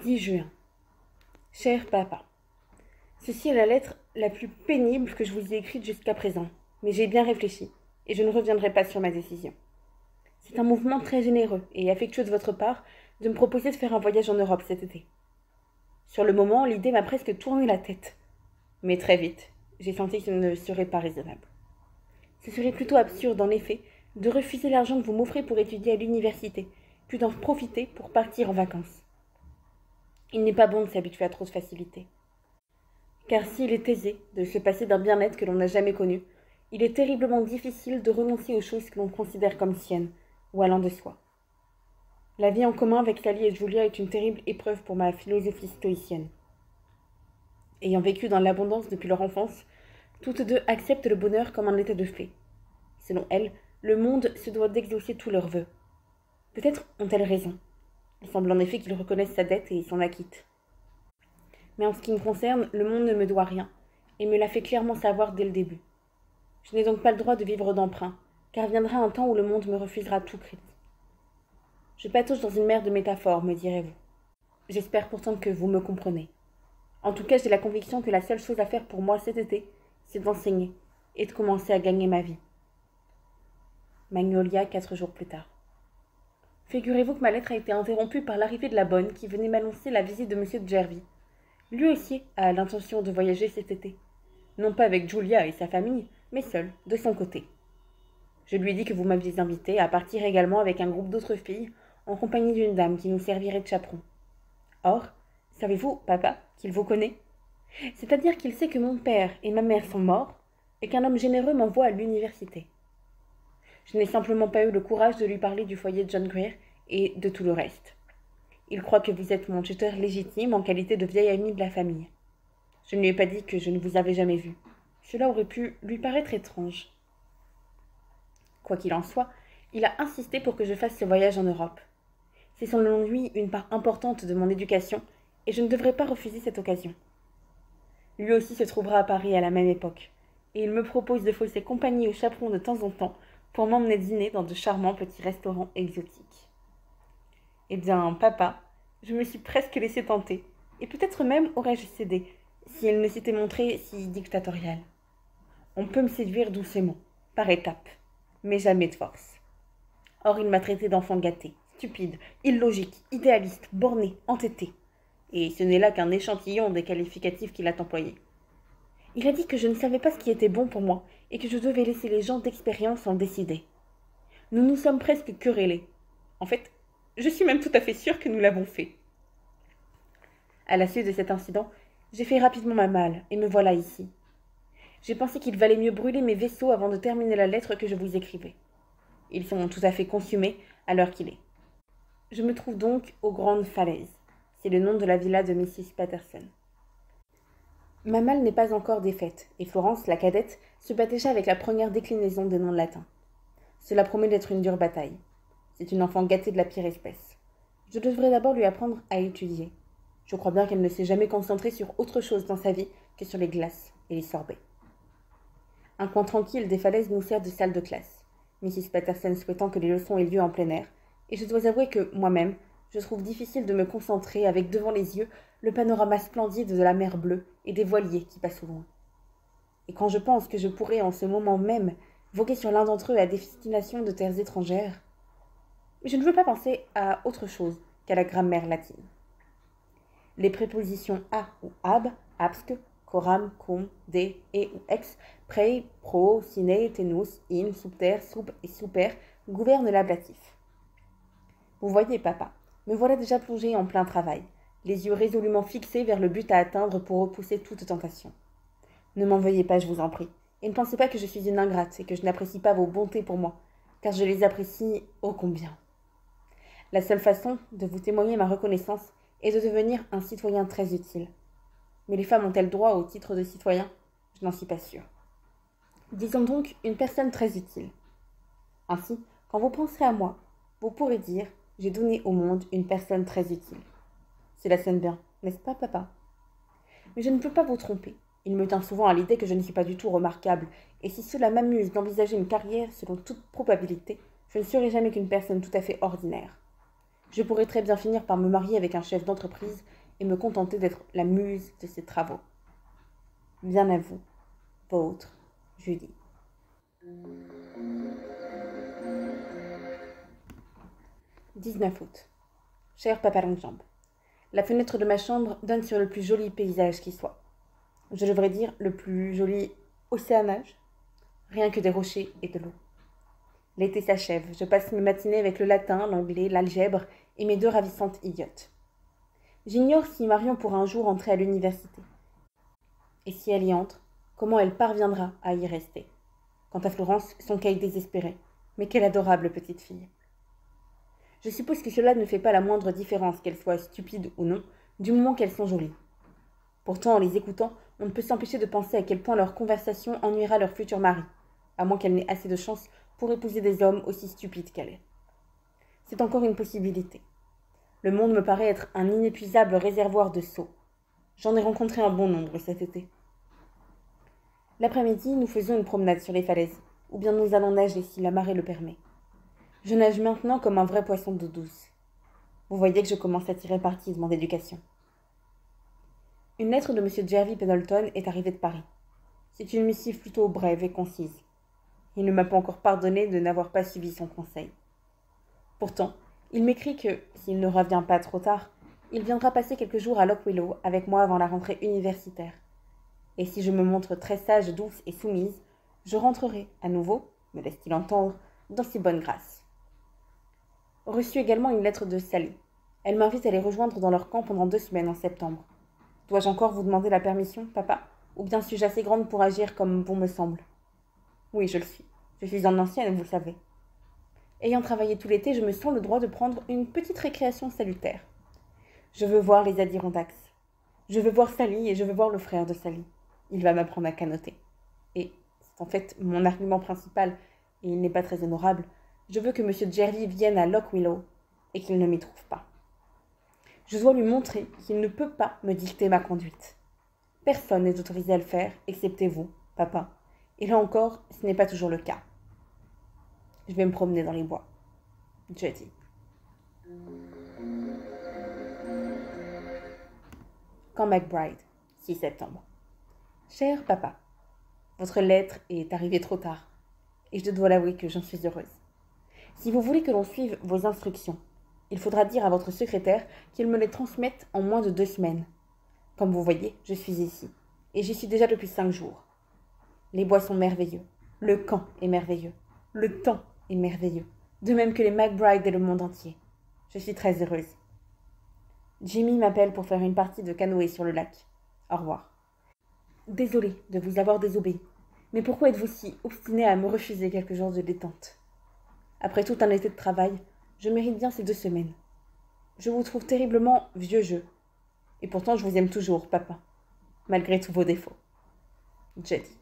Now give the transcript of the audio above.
10 juin. Cher papa, ceci est la lettre la plus pénible que je vous ai écrite jusqu'à présent, mais j'ai bien réfléchi, et je ne reviendrai pas sur ma décision. C'est un mouvement très généreux et affectueux de votre part de me proposer de faire un voyage en Europe cet été. Sur le moment, l'idée m'a presque tourné la tête, mais très vite, j'ai senti que ce ne serait pas raisonnable. Ce serait plutôt absurde, en effet, de refuser l'argent que vous m'offrez pour étudier à l'université, puis d'en profiter pour partir en vacances. Il n'est pas bon de s'habituer à trop de facilité. Car s'il est aisé de se passer d'un bien-être que l'on n'a jamais connu, il est terriblement difficile de renoncer aux choses que l'on considère comme siennes, ou allant de soi. La vie en commun avec Sally et Julia est une terrible épreuve pour ma philosophie stoïcienne. Ayant vécu dans l'abondance depuis leur enfance, toutes deux acceptent le bonheur comme un état de fait. Selon elles, le monde se doit d'exaucer tous leurs vœux. Peut-être ont-elles raison. Il semble en effet qu'ils reconnaissent sa dette et s'en acquittent. Mais en ce qui me concerne, le monde ne me doit rien, et me l'a fait clairement savoir dès le début. Je n'ai donc pas le droit de vivre d'emprunt, car viendra un temps où le monde me refusera tout crédit. Je patauge dans une mer de métaphores, me direz-vous. J'espère pourtant que vous me comprenez. En tout cas, j'ai la conviction que la seule chose à faire pour moi cet été, c'est d'enseigner, et de commencer à gagner ma vie. Magnolia, 4 jours plus tard. Figurez-vous que ma lettre a été interrompue par l'arrivée de la bonne qui venait m'annoncer la visite de M. Jervy. Lui aussi a l'intention de voyager cet été. Non pas avec Julia et sa famille, mais seul, de son côté. Je lui dis que vous m'aviez invité à partir également avec un groupe d'autres filles, en compagnie d'une dame qui nous servirait de chaperon. Or, savez-vous, papa, qu'il vous connaît? C'est-à-dire qu'il sait que mon père et ma mère sont morts, et qu'un homme généreux m'envoie à l'université. Je n'ai simplement pas eu le courage de lui parler du foyer de John Grier et de tout le reste. Il croit que vous êtes mon tuteur légitime en qualité de vieille amie de la famille. Je ne lui ai pas dit que je ne vous avais jamais vu. Cela aurait pu lui paraître étrange. Quoi qu'il en soit, il a insisté pour que je fasse ce voyage en Europe. C'est selon lui une part importante de mon éducation, et je ne devrais pas refuser cette occasion. Lui aussi se trouvera à Paris à la même époque, et il me propose de fausser compagnie au chaperon de temps en temps pour m'emmener dîner dans de charmants petits restaurants exotiques. Eh bien, papa, je me suis presque laissé tenter, et peut-être même aurais-je cédé, si elle ne s'était montrée si dictatoriale. On peut me séduire doucement, par étapes, mais jamais de force. Or, il m'a traité d'enfant gâté, stupide, illogique, idéaliste, borné, entêté. Et ce n'est là qu'un échantillon des qualificatifs qu'il a employés. Il a dit que je ne savais pas ce qui était bon pour moi, et que je devais laisser les gens d'expérience en décider. Nous nous sommes presque querellés. En fait, je suis même tout à fait sûre que nous l'avons fait. À la suite de cet incident, j'ai fait rapidement ma malle, et me voilà ici. J'ai pensé qu'il valait mieux brûler mes vaisseaux avant de terminer la lettre que je vous écrivais. Ils sont tout à fait consumés à l'heure qu'il est. Je me trouve donc aux Grandes Falaises. C'est le nom de la villa de Mrs. Patterson. Ma malle n'est pas encore défaite, et Florence, la cadette, se bat déjà avec la première déclinaison des noms latins. Cela promet d'être une dure bataille. C'est une enfant gâtée de la pire espèce. Je devrais d'abord lui apprendre à étudier. Je crois bien qu'elle ne s'est jamais concentrée sur autre chose dans sa vie que sur les glaces et les sorbets. Un coin tranquille des falaises nous sert de salle de classe, Mrs. Patterson souhaitant que les leçons aient lieu en plein air, et je dois avouer que, moi-même, je trouve difficile de me concentrer avec devant les yeux le panorama splendide de la mer bleue et des voiliers qui passent au loin. Et quand je pense que je pourrais en ce moment même voguer sur l'un d'entre eux à destination de terres étrangères, mais je ne veux pas penser à autre chose qu'à la grammaire latine. Les prépositions a ou ab, absque, coram, cum, de, et ou ex, prei, pro, sine, tenus, in, subter, sub et super gouvernent l'ablatif. Vous voyez, papa, me voilà déjà plongé en plein travail, les yeux résolument fixés vers le but à atteindre pour repousser toute tentation. Ne m'en veuillez pas, je vous en prie, et ne pensez pas que je suis une ingrate et que je n'apprécie pas vos bontés pour moi, car je les apprécie ô combien. La seule façon de vous témoigner ma reconnaissance est de devenir un citoyen très utile. Mais les femmes ont-elles droit au titre de citoyen? Je n'en suis pas sûre. Disons donc une personne très utile. Ainsi, quand vous penserez à moi, vous pourrez dire « J'ai donné au monde une personne très utile ». Cela sonne bien, n'est-ce pas, papa? Mais je ne peux pas vous tromper. Il me tient souvent à l'idée que je ne suis pas du tout remarquable, et si cela m'amuse d'envisager une carrière selon toute probabilité, Je ne serai jamais qu'une personne tout à fait ordinaire. Je pourrais très bien finir par me marier avec un chef d'entreprise et me contenter d'être la muse de ses travaux. Bien à vous, vôtre, Judy. 19 août. Cher Papa Longjambe, la fenêtre de ma chambre donne sur le plus joli paysage qui soit. Je devrais dire le plus joli océanage. Rien que des rochers et de l'eau. L'été s'achève. Je passe mes matinées avec le latin, l'anglais, l'algèbre et mes 2 ravissantes idiotes. J'ignore si Marion pourra un jour entrer à l'université. Et si elle y entre, comment elle parviendra à y rester. Quant à Florence, son cas est désespéré. Mais quelle adorable petite fille. Je suppose que cela ne fait pas la moindre différence qu'elles soient stupides ou non, du moment qu'elles sont jolies. Pourtant, en les écoutant, on ne peut s'empêcher de penser à quel point leur conversation ennuiera leur futur mari, à moins qu'elle n'ait assez de chance pour épouser des hommes aussi stupides qu'elle est. C'est encore une possibilité. Le monde me paraît être un inépuisable réservoir de sots. J'en ai rencontré un bon nombre cet été. L'après-midi, nous faisons une promenade sur les falaises, ou bien nous allons nager si la marée le permet. Je nage maintenant comme un vrai poisson d'eau douce. Vous voyez que je commence à tirer parti de mon éducation. Une lettre de M. Jervie Pendleton est arrivée de Paris. C'est une missive plutôt brève et concise. Il ne m'a pas encore pardonné de n'avoir pas suivi son conseil. Pourtant, il m'écrit que, s'il ne revient pas trop tard, il viendra passer quelques jours à Lock Willow avec moi avant la rentrée universitaire. Et si je me montre très sage, douce et soumise, je rentrerai, à nouveau, me laisse-t-il entendre, dans ses bonnes grâces. Reçu également une lettre de Sally. Elle m'invite à les rejoindre dans leur camp pendant 2 semaines en septembre. Dois-je encore vous demander la permission, papa, ou bien suis-je assez grande pour agir comme bon me semble? Oui, je le suis. Je suis un ancienne, vous le savez. Ayant travaillé tout l'été, je me sens le droit de prendre une petite récréation salutaire. Je veux voir les Adirondacks. Je veux voir Sally et je veux voir le frère de Sally. Il va m'apprendre à canoter. Et c'est en fait mon argument principal, et il n'est pas très honorable. Je veux que M. Jervie vienne à Lock Willow et qu'il ne m'y trouve pas. Je dois lui montrer qu'il ne peut pas me dicter ma conduite. Personne n'est autorisé à le faire, excepté vous, papa. Et là encore, ce n'est pas toujours le cas. Je vais me promener dans les bois. Jeudi. Camp McBride, 6 septembre. Cher papa, votre lettre est arrivée trop tard, et je dois l'avouer que j'en suis heureuse. Si vous voulez que l'on suive vos instructions, il faudra dire à votre secrétaire qu'il me les transmette en moins de 2 semaines. Comme vous voyez, je suis ici, et j'y suis déjà depuis 5 jours. Les bois sont merveilleux, le camp est merveilleux, le temps est merveilleux, de même que les McBride et le monde entier. Je suis très heureuse. Jimmy m'appelle pour faire une partie de canoë sur le lac. Au revoir. Désolée de vous avoir désobéi, mais pourquoi êtes-vous si obstiné à me refuser quelques jours de détente? Après tout un été de travail, je mérite bien ces 2 semaines. Je vous trouve terriblement vieux jeu. Et pourtant, je vous aime toujours, papa, malgré tous vos défauts. Jeudi.